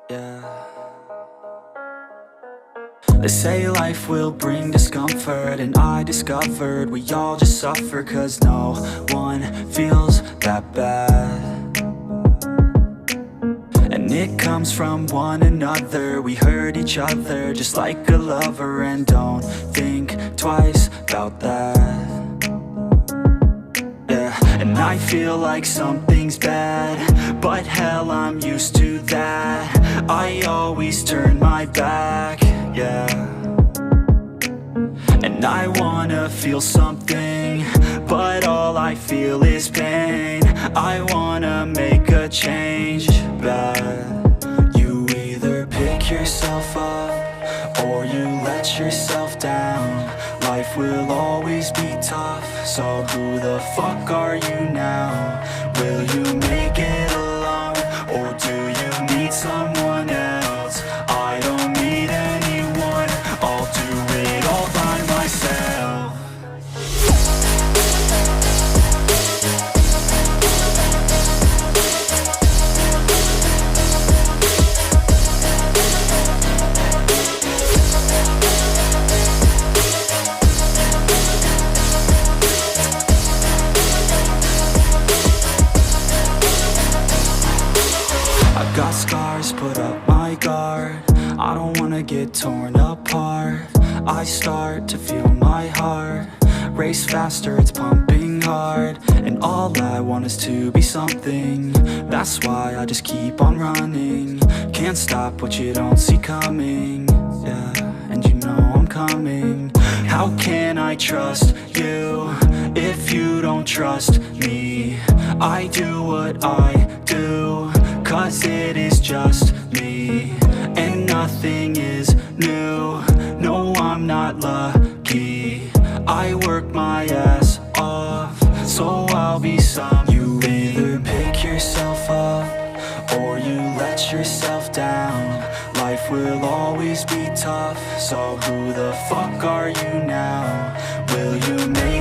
Yeah. They say life will bring discomfort, and I discovered we all just suffer, 'cause no one feels that bad. And it comes from one another. We hurt each other just like a lover, and don't think twice about that. Yeah, and I feel like something's bad, but hell, I'm used to that. I always turn my back, yeah. And I wanna feel something, but all I feel is pain. I wanna make a change, but you either pick yourself up or you let yourself down. Life will always be tough, so who the fuck are you now? Will you make it alone, or do you need someone else? I don't need anyone, I'll do it all by myself. Got scars, put up my guard. I don't wanna get torn apart. I start to feel my heart race faster, it's pumping hard. And all I want is to be something. That's why I just keep on running. Can't stop what you don't see coming. Yeah, and you know I'm coming. How can I trust you if you don't trust me? I do what I do, 'cause it is just me, and nothing is new. No, I'm not lucky. I work my ass off, so I'll be some. You either pick yourself up or you let yourself down. Life will always be tough, so who the fuck are you now? Will you make